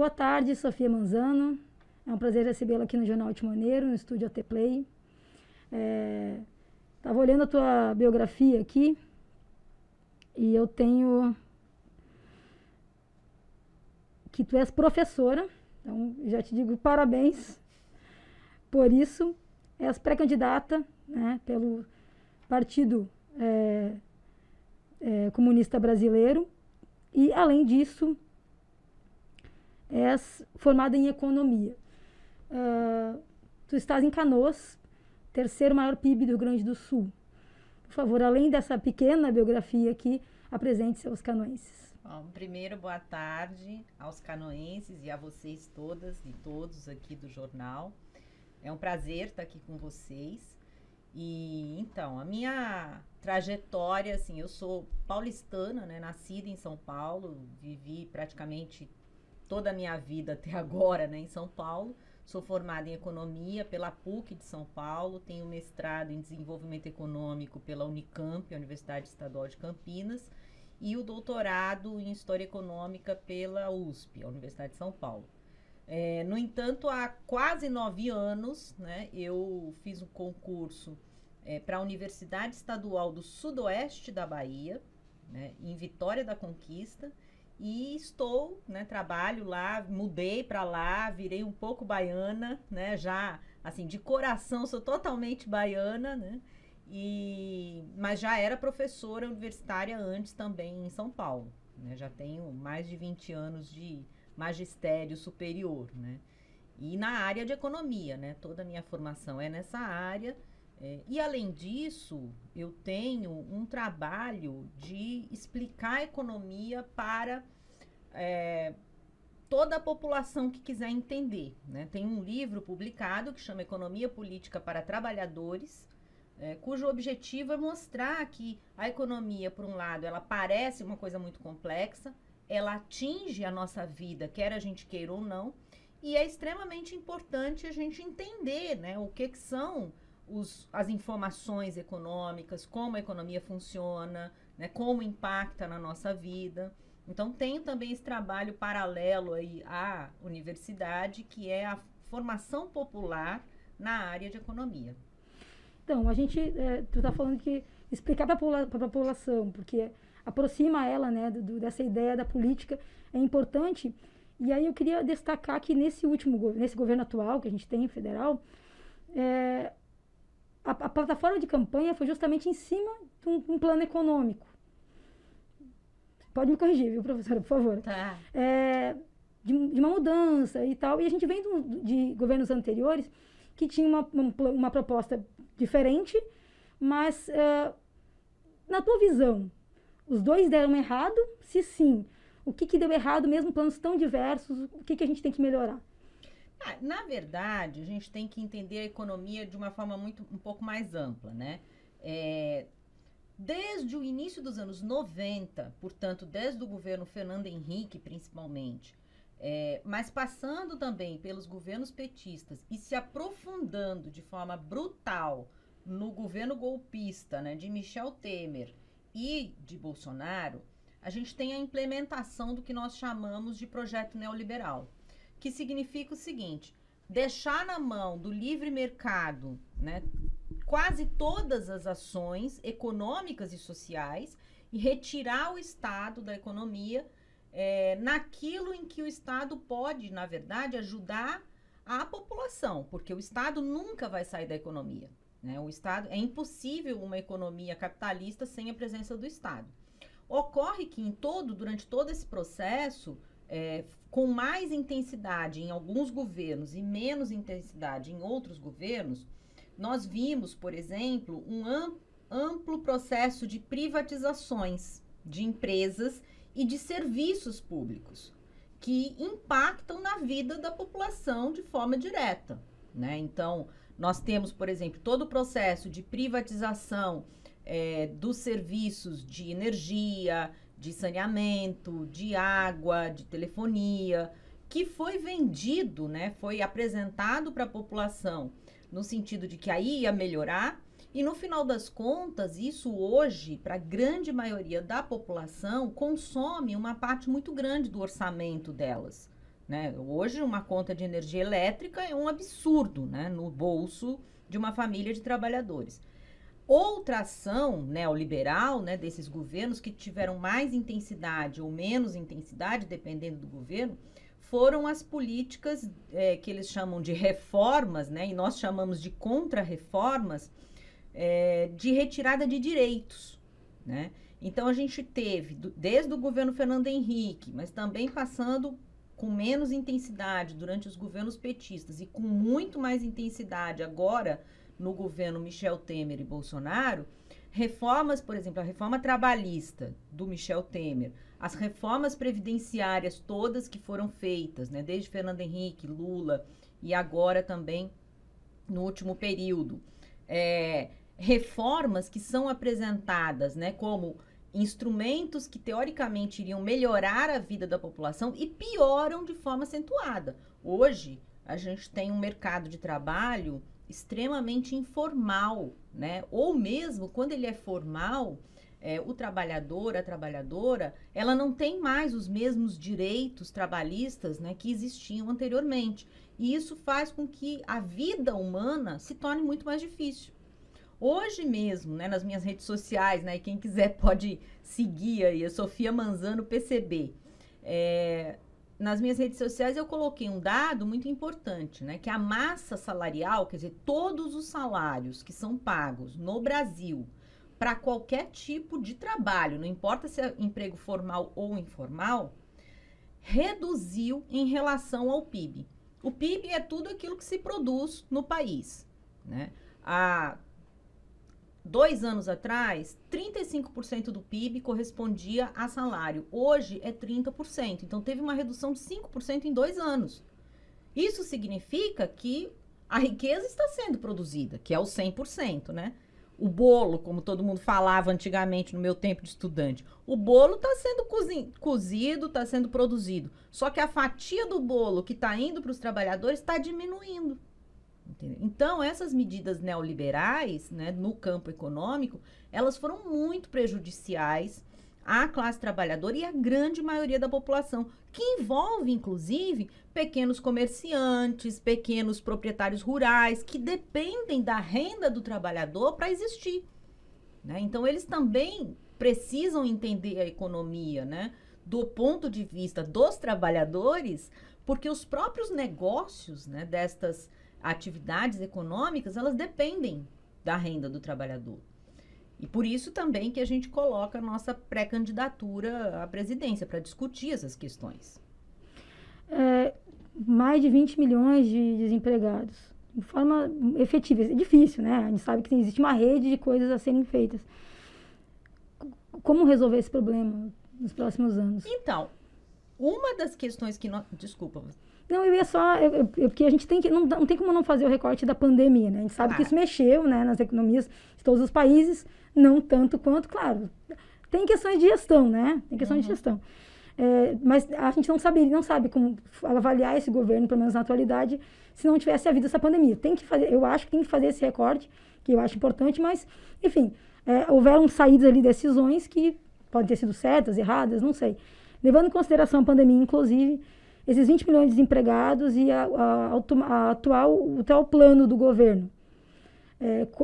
Boa tarde, Sofia Manzano. É um prazer recebê-la aqui no Jornal Timoneiro, no estúdio AT Play. Estava olhando a tua biografia aqui e eu tenho que tu és professora, então já te digo parabéns por isso. És pré-candidata, né, pelo Partido Comunista Brasileiro e, além disso, és formada em economia. Tu estás em Canoas, terceiro maior PIB do Rio Grande do Sul. Por favor, além dessa pequena biografia aqui, apresente-se aos canoenses. Bom, primeiro, boa tarde aos canoenses e a vocês todas e todos aqui do jornal. É um prazer estar aqui com vocês. E, então, a minha trajetória, assim, eu sou paulistana, né, nascida em São Paulo, vivi praticamente toda a minha vida até agora, né, em São Paulo. Sou formada em economia pela PUC de São Paulo, tenho mestrado em desenvolvimento econômico pela Unicamp, a Universidade Estadual de Campinas, e o doutorado em história econômica pela USP, a Universidade de São Paulo. No entanto, há quase 9 anos, né, eu fiz um concurso para a Universidade Estadual do Sudoeste da Bahia, né, em Vitória da Conquista, e estou, né, trabalho lá, mudei para lá, virei um pouco baiana, né, já, assim, de coração sou totalmente baiana, né, mas já era professora universitária antes também em São Paulo, né, já tenho mais de 20 anos de magistério superior, né, e na área de economia, né, toda a minha formação é nessa área. E, além disso, eu tenho um trabalho de explicar a economia para toda a população que quiser entender, né? Tem um livro publicado que chama Economia Política para Trabalhadores, cujo objetivo é mostrar que a economia, por um lado, ela parece uma coisa muito complexa, ela atinge a nossa vida, quer a gente queira ou não, e é extremamente importante a gente entender, né, o que são as informações econômicas, como a economia funciona, né, como impacta na nossa vida. Então, tenho também esse trabalho paralelo aí à universidade, que é a formação popular na área de economia. Então, tu está falando que explicar para a população, porque aproxima ela, né, dessa ideia da política, é importante. E aí eu queria destacar que nesse governo atual que a gente tem, federal, a plataforma de campanha foi justamente em cima de um plano econômico. Pode me corrigir, viu, professora, por favor. Tá. De uma mudança e tal. E a gente vem de governos anteriores que tinha uma proposta diferente, mas na tua visão, os dois deram errado? Se sim, o que deu errado, mesmo planos tão diversos, o que a gente tem que melhorar? Na verdade, a gente tem que entender a economia de uma forma um pouco mais ampla, né? Desde o início dos anos 90, portanto, desde o governo Fernando Henrique, principalmente, mas passando também pelos governos petistas e se aprofundando de forma brutal no governo golpista, né, de Michel Temer e de Bolsonaro, a gente tem a implementação do que nós chamamos de projeto neoliberal, que significa o seguinte: deixar na mão do livre mercado, né, quase todas as ações econômicas e sociais e retirar o Estado da economia naquilo em que o Estado pode, na verdade, ajudar a população, porque o Estado nunca vai sair da economia, né? O Estado, é impossível uma economia capitalista sem a presença do Estado. Ocorre que durante todo esse processo, com mais intensidade em alguns governos e menos intensidade em outros governos, nós vimos, por exemplo, um amplo processo de privatizações de empresas e de serviços públicos que impactam na vida da população de forma direta, né? Então, nós temos, por exemplo, todo o processo de privatização dos serviços de energia, de saneamento, de água, de telefonia, que foi vendido, né? Foi apresentado para a população no sentido de que aí ia melhorar, e no final das contas, isso hoje, para a grande maioria da população, consome uma parte muito grande do orçamento delas, né? Hoje, uma conta de energia elétrica é um absurdo, né, no bolso de uma família de trabalhadores. Outra ação neoliberal, né, desses governos que tiveram mais intensidade ou menos intensidade, dependendo do governo, foram as políticas que eles chamam de reformas, né, e nós chamamos de contra-reformas, de retirada de direitos, né? Então, a gente teve, desde o governo Fernando Henrique, mas também passando com menos intensidade durante os governos petistas e com muito mais intensidade agora no governo Michel Temer e Bolsonaro, reformas, por exemplo, a reforma trabalhista do Michel Temer, as reformas previdenciárias todas que foram feitas, né, desde Fernando Henrique, Lula e agora também no último período, reformas que são apresentadas, né, como instrumentos que teoricamente iriam melhorar a vida da população e pioram de forma acentuada. Hoje, a gente tem um mercado de trabalho extremamente informal, né? Ou mesmo quando ele é formal, o trabalhador, a trabalhadora, ela não tem mais os mesmos direitos trabalhistas, né, que existiam anteriormente. E isso faz com que a vida humana se torne muito mais difícil. Hoje mesmo, né, nas minhas redes sociais, né, quem quiser pode seguir aí, a Sofia Manzano PCB. Nas minhas redes sociais eu coloquei um dado muito importante, né, que a massa salarial, quer dizer, todos os salários que são pagos no Brasil para qualquer tipo de trabalho, não importa se é emprego formal ou informal, reduziu em relação ao PIB. O PIB é tudo aquilo que se produz no país, né? Há 2 anos atrás, 35% do PIB correspondia a salário. Hoje é 30%. Então, teve uma redução de 5% em 2 anos. Isso significa que a riqueza está sendo produzida, que é o 100%, né? O bolo, como todo mundo falava antigamente no meu tempo de estudante, o bolo está sendo cozido, está sendo produzido. Só que a fatia do bolo que está indo para os trabalhadores está diminuindo. Então, essas medidas neoliberais, né, no campo econômico, elas foram muito prejudiciais à classe trabalhadora e à grande maioria da população, que envolve, inclusive, pequenos comerciantes, pequenos proprietários rurais, que dependem da renda do trabalhador para existir, né? Então, eles também precisam entender a economia, né, do ponto de vista dos trabalhadores, porque os próprios negócios, né, destas atividades econômicas, elas dependem da renda do trabalhador. E por isso também que a gente coloca a nossa pré-candidatura à presidência, para discutir essas questões. Mais de 20 milhões de desempregados, de forma efetiva. É difícil, né? A gente sabe que existe uma rede de coisas a serem feitas. Como resolver esse problema nos próximos anos? Então, uma das questões que nós... Desculpa. Não, eu ia só... porque a gente tem que... Não tem como não fazer o recorte da pandemia, né? A gente sabe que isso mexeu, né, nas economias de todos os países, não tanto quanto, claro. Tem questões de gestão, né? Tem questões de gestão. Mas a gente não sabe como avaliar esse governo, pelo menos na atualidade, se não tivesse havido essa pandemia. Tem que fazer, eu acho que tem que fazer esse recorte, que eu acho importante, mas, enfim, houveram saídas ali, decisões que podem ter sido certas, erradas, não sei. Levando em consideração a pandemia, inclusive, esses 20 milhões de desempregados e o atual plano do governo.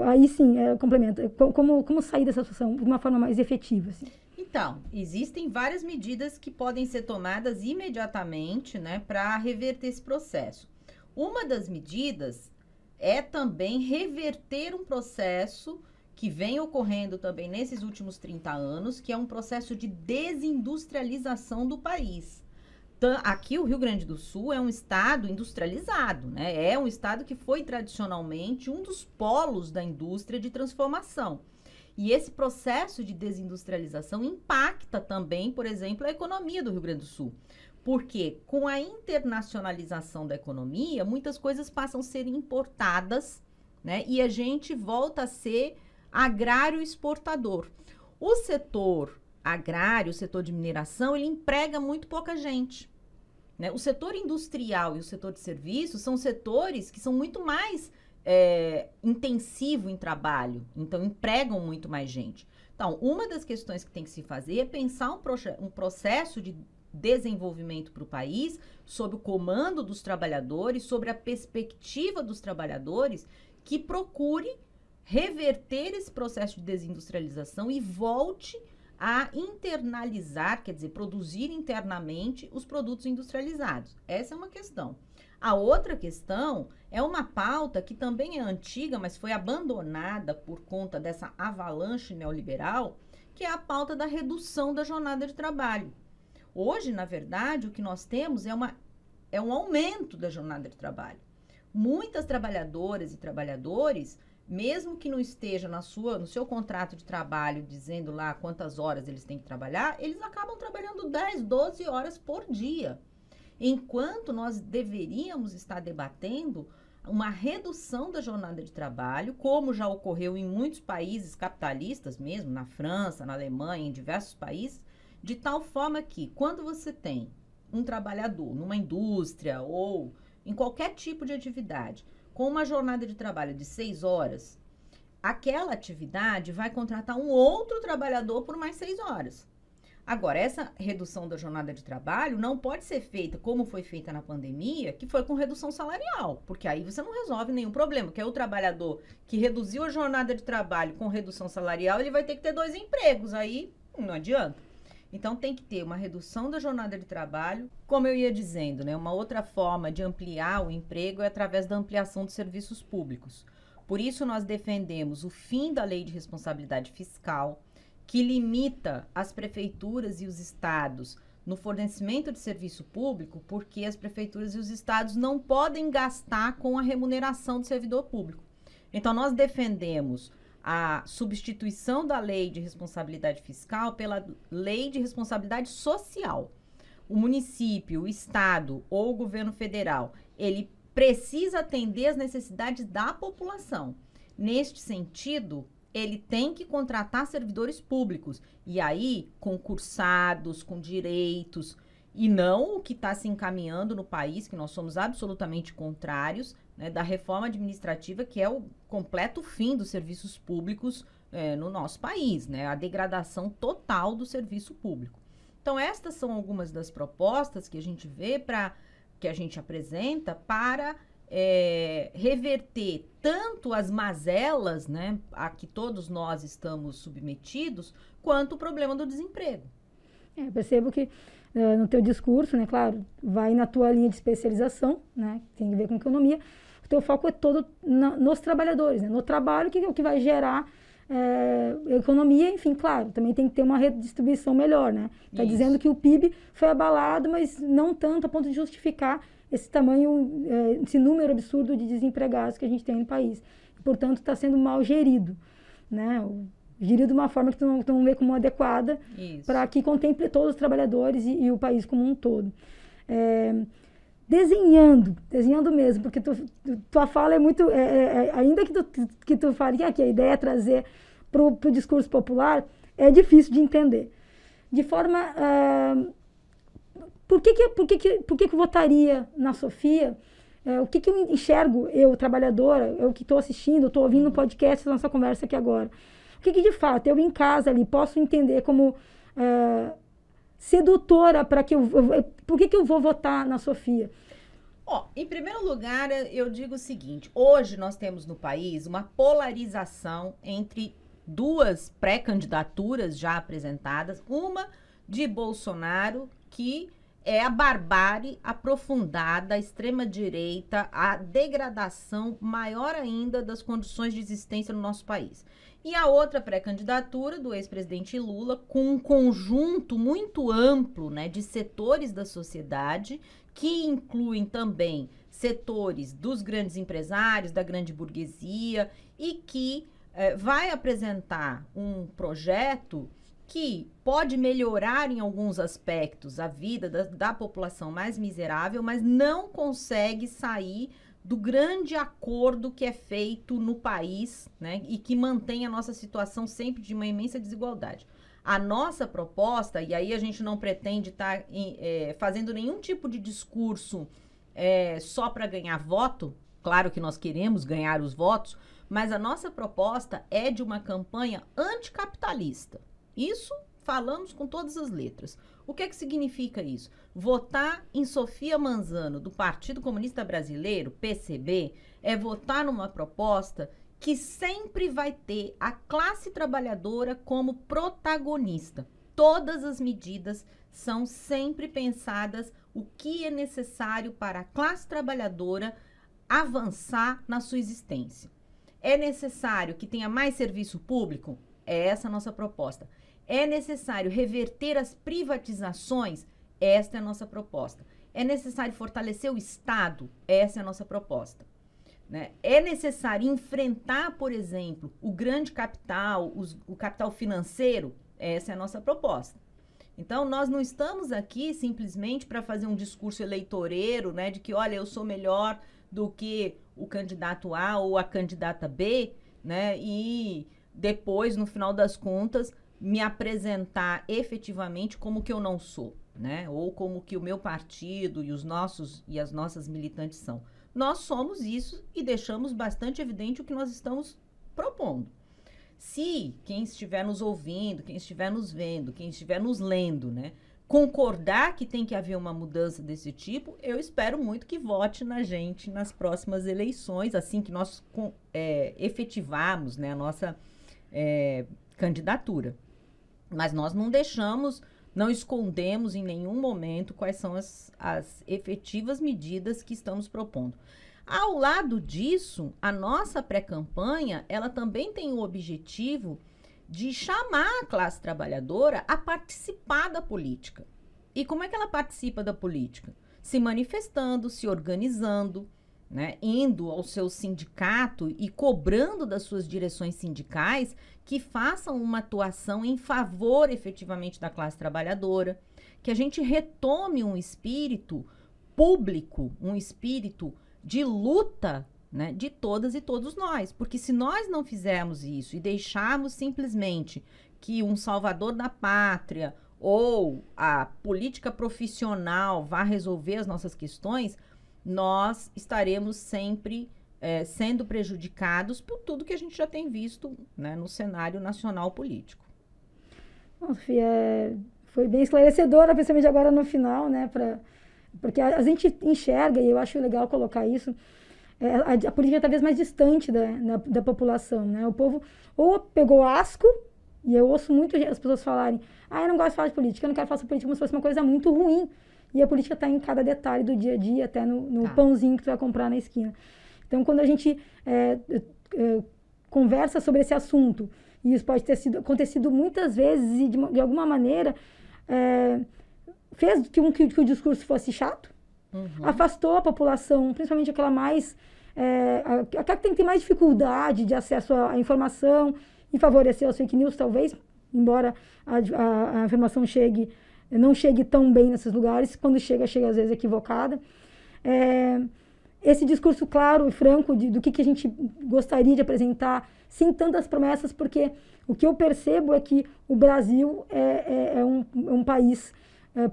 Aí sim, complemento. Como sair dessa situação de uma forma mais efetiva? Assim? Então, existem várias medidas que podem ser tomadas imediatamente, né, para reverter esse processo. Uma das medidas é também reverter um processo que vem ocorrendo também nesses últimos 30 anos, que é um processo de desindustrialização do país. Aqui o Rio Grande do Sul é um estado industrializado, né? É um estado que foi tradicionalmente um dos polos da indústria de transformação. E esse processo de desindustrialização impacta também, por exemplo, a economia do Rio Grande do Sul. Porque com a internacionalização da economia, muitas coisas passam a ser importadas, né? E a gente volta a ser agrário exportador. O setor agrário, o setor de mineração, ele emprega muito pouca gente, né? O setor industrial e o setor de serviços são setores que são muito mais intensivo em trabalho, então empregam muito mais gente. Então, uma das questões que tem que se fazer é pensar um processo de desenvolvimento para o país, sob o comando dos trabalhadores, sobre a perspectiva dos trabalhadores, que procure reverter esse processo de desindustrialização e volte a internalizar, quer dizer, produzir internamente os produtos industrializados. Essa é uma questão. A outra questão é uma pauta que também é antiga, mas foi abandonada por conta dessa avalanche neoliberal, que é a pauta da redução da jornada de trabalho. Hoje, na verdade, o que nós temos é um aumento da jornada de trabalho. Muitas trabalhadoras e trabalhadores, mesmo que não esteja no seu contrato de trabalho dizendo lá quantas horas eles têm que trabalhar, eles acabam trabalhando 10, 12 horas por dia. Enquanto nós deveríamos estar debatendo uma redução da jornada de trabalho, como já ocorreu em muitos países capitalistas mesmo, na França, na Alemanha, em diversos países, de tal forma que quando você tem um trabalhador numa indústria ou em qualquer tipo de atividade, com uma jornada de trabalho de 6 horas, aquela atividade vai contratar um outro trabalhador por mais 6 horas. Agora, essa redução da jornada de trabalho não pode ser feita como foi feita na pandemia, que foi com redução salarial, porque aí você não resolve nenhum problema, porque é o trabalhador que reduziu a jornada de trabalho com redução salarial, ele vai ter que ter 2 empregos, aí não adianta. Então, tem que ter uma redução da jornada de trabalho. Como eu ia dizendo, né, uma outra forma de ampliar o emprego é através da ampliação dos serviços públicos. Por isso, nós defendemos o fim da Lei de Responsabilidade Fiscal, que limita as prefeituras e os estados no fornecimento de serviço público, porque as prefeituras e os estados não podem gastar com a remuneração do servidor público. Então, nós defendemos a substituição da Lei de Responsabilidade Fiscal pela Lei de Responsabilidade Social. O município, o estado ou o governo federal, ele precisa atender às necessidades da população. Neste sentido, ele tem que contratar servidores públicos, e aí concursados, com direitos, e não o que está se encaminhando no país, que nós somos absolutamente contrários, né, da reforma administrativa, que é o completo fim dos serviços públicos no nosso país, né, a degradação total do serviço público. Então, estas são algumas das propostas que a gente vê, que a gente apresenta para reverter tanto as mazelas, né, a que todos nós estamos submetidos, quanto o problema do desemprego. Percebo que no teu discurso, né, claro, vai na tua linha de especialização, né, tem a ver com economia, o teu foco é todo nos trabalhadores, né, no trabalho, que é o que vai gerar economia, enfim, claro, também tem que ter uma redistribuição melhor, né? Está dizendo que o PIB foi abalado, mas não tanto a ponto de justificar esse tamanho, esse número absurdo de desempregados que a gente tem no país. Portanto, está sendo mal gerido, né? Gerido de uma forma que tu não vê como adequada para que contemple todos os trabalhadores e o país como um todo. Desenhando mesmo, porque tua fala é muito, ainda que tu fale que a ideia é trazer para o discurso popular, é difícil de entender. De forma, por que eu votaria na Sofia? O que eu enxergo, eu, trabalhadora, eu que estou assistindo, estou ouvindo no podcast, nossa conversa aqui agora. O que de fato eu em casa ali posso entender como sedutora para que por que eu vou votar na Sofia? Em primeiro lugar, eu digo o seguinte: hoje nós temos no país uma polarização entre 2 pré-candidaturas já apresentadas, uma de Bolsonaro, que é a barbárie aprofundada, a extrema-direita, a degradação maior ainda das condições de existência no nosso país. E a outra pré-candidatura do ex-presidente Lula, com um conjunto muito amplo, né, de setores da sociedade, que incluem também setores dos grandes empresários, da grande burguesia, e que vai apresentar um projeto que pode melhorar em alguns aspectos a vida da população mais miserável, mas não consegue sair do grande acordo que é feito no país, né, e que mantém a nossa situação sempre de uma imensa desigualdade. A nossa proposta, e aí a gente não pretende estar fazendo nenhum tipo de discurso só para ganhar voto, claro que nós queremos ganhar os votos, mas a nossa proposta é de uma campanha anticapitalista. Isso falamos com todas as letras. O que é que significa isso? Votar em Sofia Manzano, do Partido Comunista Brasileiro, PCB, é votar numa proposta que sempre vai ter a classe trabalhadora como protagonista. Todas as medidas são sempre pensadas o que é necessário para a classe trabalhadora avançar na sua existência. É necessário que tenha mais serviço público? É essa a nossa proposta. É necessário reverter as privatizações? Esta é a nossa proposta. É necessário fortalecer o Estado? Essa é a nossa proposta. Né? É necessário enfrentar, por exemplo, o grande capital, o capital financeiro? Essa é a nossa proposta. Então, nós não estamos aqui simplesmente para fazer um discurso eleitoreiro, né, de que, olha, eu sou melhor do que o candidato A ou a candidata B, né, e depois, no final das contas, me apresentar efetivamente como que eu não sou, né, ou como que o meu partido e as nossas militantes são. Nós somos isso e deixamos bastante evidente o que nós estamos propondo. Se quem estiver nos ouvindo, quem estiver nos vendo, quem estiver nos lendo, né, concordar que tem que haver uma mudança desse tipo, eu espero muito que vote na gente nas próximas eleições, assim que nós efetivarmos, né, a nossa candidatura. Mas nós não deixamos, não escondemos em nenhum momento quais são as efetivas medidas que estamos propondo. Ao lado disso, a nossa pré-campanha, ela também tem o objetivo de chamar a classe trabalhadora a participar da política. E como é que ela participa da política? Se manifestando, se organizando, né, indo ao seu sindicato e cobrando das suas direções sindicais que façam uma atuação em favor efetivamente da classe trabalhadora, que a gente retome um espírito público, um espírito de luta, né, de todas e todos nós. Porque se nós não fizermos isso e deixarmos simplesmente que um salvador da pátria ou a política profissional vá resolver as nossas questões, nós estaremos sempre sendo prejudicados por tudo que a gente já tem visto, né, no cenário nacional político. Bom, Sofia, foi bem esclarecedora, principalmente agora no final, né, porque a gente enxerga, e eu acho legal colocar isso, a política é talvez mais distante da população, né? O povo ou pegou asco, e eu ouço muito as pessoas falarem, eu não gosto de falar de política, eu não quero falar de política como se fosse uma coisa muito ruim. E a política está em cada detalhe do dia a dia, até no pãozinho que tu vai comprar na esquina. Então, quando a gente conversa sobre esse assunto, e isso pode ter acontecido muitas vezes e de alguma maneira fez que o discurso fosse chato, afastou a população, principalmente aquela aquela que tem que ter mais dificuldade de acesso à informação e favorecer as fake news, talvez, embora a informação não chegue tão bem nesses lugares, quando chega às vezes equivocada. Esse discurso claro e franco do que a gente gostaria de apresentar, sem tantas promessas, porque o que eu percebo é que o Brasil é um país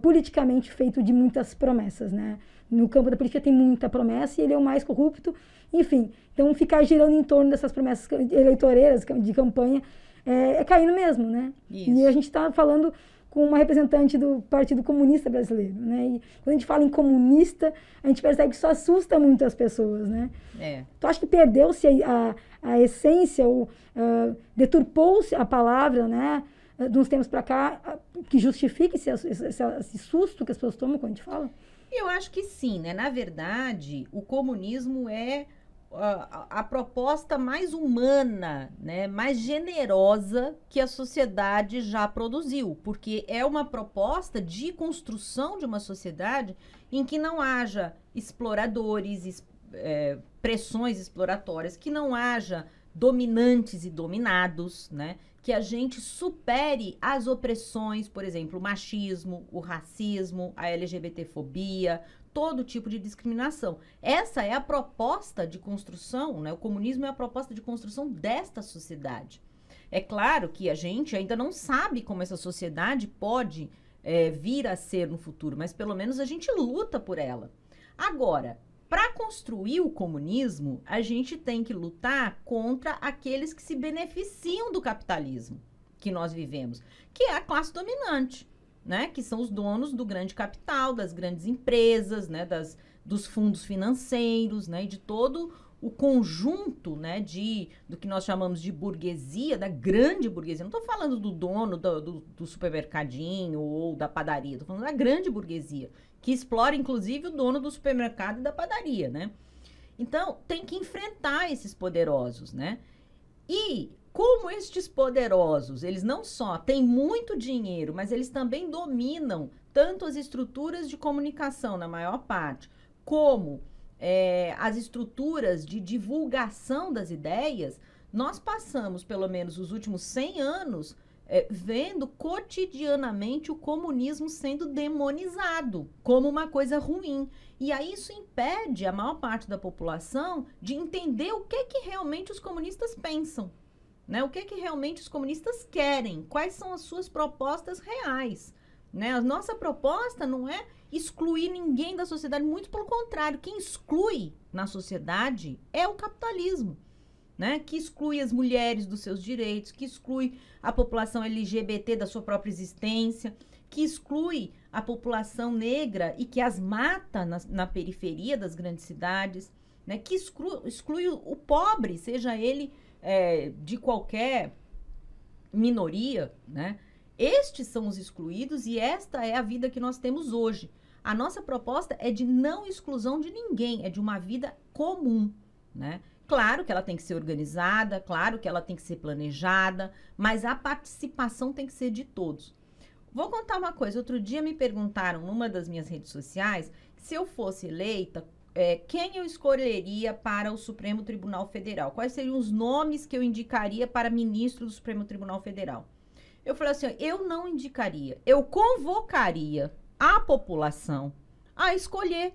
politicamente feito de muitas promessas, né? No campo da política tem muita promessa e ele é o mais corrupto, enfim. Então, ficar girando em torno dessas promessas eleitoreiras de campanha caindo mesmo, né? Isso. E a gente está falando com uma representante do Partido Comunista Brasileiro, né? E quando a gente fala em comunista, a gente percebe que isso assusta muito as pessoas, né? Tu acha que perdeu-se a essência, ou deturpou-se a palavra, né? De uns tempos para cá, que justifique esse susto que as pessoas tomam quando a gente fala? Eu acho que sim, né? Na verdade, o comunismo é a proposta mais humana, né, mais generosa que a sociedade já produziu, porque é uma proposta de construção de uma sociedade em que não haja exploradores, pressões exploratórias, que não haja dominantes e dominados, né, que a gente supere as opressões, por exemplo, o machismo, o racismo, a LGBTfobia, todo tipo de discriminação. Essa é a proposta de construção, né? O comunismo é a proposta de construção desta sociedade. É claro que a gente ainda não sabe como essa sociedade pode vir a ser no futuro, mas pelo menos a gente luta por ela. Agora, para construir o comunismo, a gente tem que lutar contra aqueles que se beneficiam do capitalismo, que nós vivemos, que é a classe dominante, né? Que são os donos do grande capital, das grandes empresas, né? Dos fundos financeiros, né? E de todo o conjunto, né? Do que nós chamamos de burguesia, da grande burguesia. Não estou falando do dono do supermercadinho ou da padaria, estou falando da grande burguesia, que explora, inclusive, o dono do supermercado e da padaria, né? Então, tem que enfrentar esses poderosos, né? E como estes poderosos, eles não só têm muito dinheiro, mas eles também dominam tanto as estruturas de comunicação, na maior parte, como as estruturas de divulgação das ideias, nós passamos, pelo menos, os últimos 100 anos vendo cotidianamente o comunismo sendo demonizado como uma coisa ruim. E aí isso impede a maior parte da população de entender o que realmente os comunistas pensam, né? O que realmente os comunistas querem, quais são as suas propostas reais, né? A nossa proposta não é excluir ninguém da sociedade, muito pelo contrário, quem exclui na sociedade é o capitalismo, né? Que exclui as mulheres dos seus direitos, que exclui a população LGBT da sua própria existência, que exclui a população negra e que as mata na periferia das grandes cidades, né? Que exclui o pobre, seja ele de qualquer minoria, né? Estes são os excluídos e esta é a vida que nós temos hoje. A nossa proposta é de não exclusão de ninguém, é de uma vida comum, né? Claro que ela tem que ser organizada, claro que ela tem que ser planejada, mas a participação tem que ser de todos. Vou contar uma coisa. Outro dia me perguntaram numa das minhas redes sociais se eu fosse eleita, quem eu escolheria para o Supremo Tribunal Federal? Quais seriam os nomes que eu indicaria para ministro do Supremo Tribunal Federal? Eu falei assim, eu não indicaria, eu convocaria a população a escolher.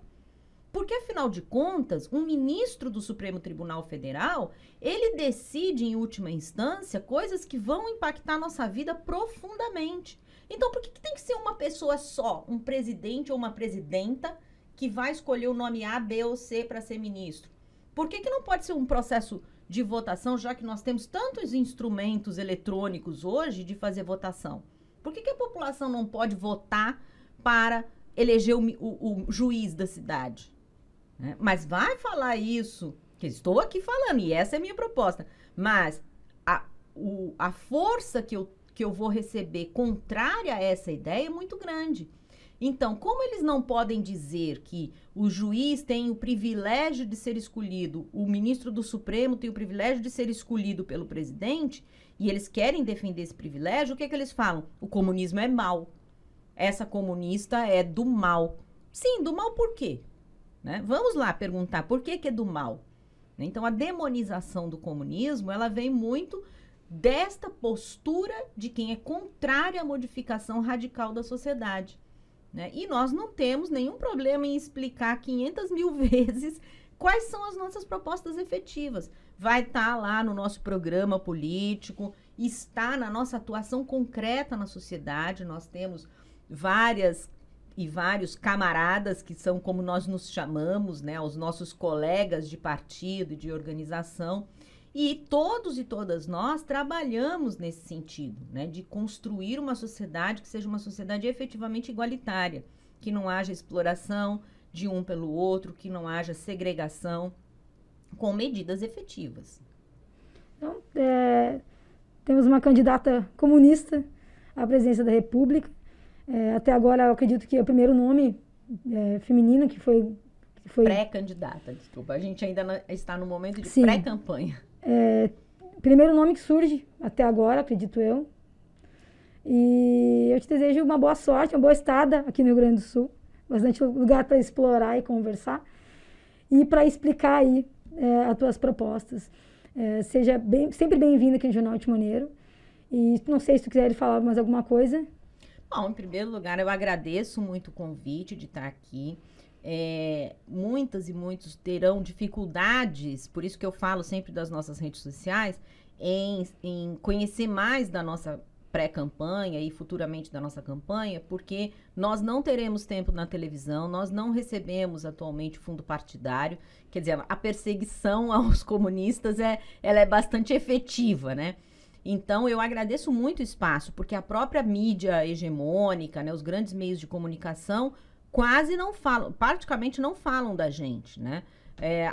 Porque, afinal de contas, um ministro do Supremo Tribunal Federal, ele decide, em última instância, coisas que vão impactar a nossa vida profundamente. Então, por que tem que ser uma pessoa só, um presidente ou uma presidenta, que vai escolher o nome A, B ou C para ser ministro? Por que não pode ser um processo de votação, já que nós temos tantos instrumentos eletrônicos hoje de fazer votação? Por que a população não pode votar para eleger o juiz da cidade? Mas vai falar isso, que estou aqui falando, e essa é a minha proposta, mas a força que eu vou receber contrária a essa ideia é muito grande. Então, como eles não podem dizer que o juiz tem o privilégio de ser escolhido, o ministro do Supremo tem o privilégio de ser escolhido pelo presidente, e eles querem defender esse privilégio, o que eles falam? O comunismo é mau. Essa comunista é do mal. Sim, do mal por quê? Né? Vamos lá perguntar por que é do mal. Então, a demonização do comunismo, ela vem muito desta postura de quem é contrário à modificação radical da sociedade. Né? E nós não temos nenhum problema em explicar 500 mil vezes quais são as nossas propostas efetivas. Vai estar lá no nosso programa político, está na nossa atuação concreta na sociedade. Nós temos vários camaradas que são como nós nos chamamos, né, os nossos colegas de partido e de organização, e todos e todas nós trabalhamos nesse sentido, né, de construir uma sociedade que seja uma sociedade efetivamente igualitária, que não haja exploração de um pelo outro, que não haja segregação, com medidas efetivas. Então, temos uma candidata comunista à presidência da República. Até agora, eu acredito que é o primeiro nome feminino que foi... Pré-candidata, desculpa. A gente ainda está no momento de pré-campanha. Primeiro nome que surge até agora, acredito eu. E eu te desejo uma boa sorte, uma boa estada aqui no Rio Grande do Sul. Bastante lugar para explorar e conversar. E para explicar aí as tuas propostas. Seja sempre bem-vinda aqui no Jornal Timoneiro. E não sei se tu quiser falar mais alguma coisa. Bom, em primeiro lugar, eu agradeço muito o convite de estar aqui. Muitas e muitos terão dificuldades, por isso que eu falo sempre das nossas redes sociais, em conhecer mais da nossa pré-campanha e futuramente da nossa campanha, porque nós não teremos tempo na televisão, nós não recebemos atualmente fundo partidário, quer dizer, a perseguição aos comunistas ela é bastante efetiva, né? Então, eu agradeço muito o espaço, porque a própria mídia hegemônica, né, os grandes meios de comunicação, quase não falam, praticamente não falam da gente, né?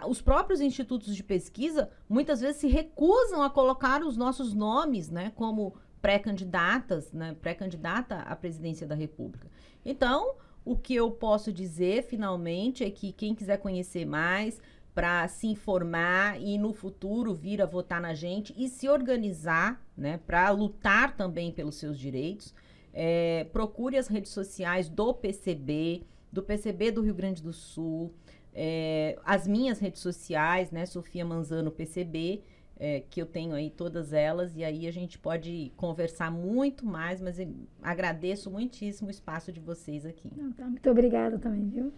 Os próprios institutos de pesquisa, muitas vezes, se recusam a colocar os nossos nomes, né, como pré-candidatas, né, pré-candidata à presidência da República. Então, o que eu posso dizer, finalmente, é que quem quiser conhecer mais, para se informar e no futuro vir a votar na gente e se organizar, né, para lutar também pelos seus direitos, procure as redes sociais do PCB do Rio Grande do Sul, as minhas redes sociais, né, Sofia Manzano PCB, que eu tenho aí todas elas, e aí a gente pode conversar muito mais, mas eu agradeço muitíssimo o espaço de vocês aqui. Muito obrigada também, viu?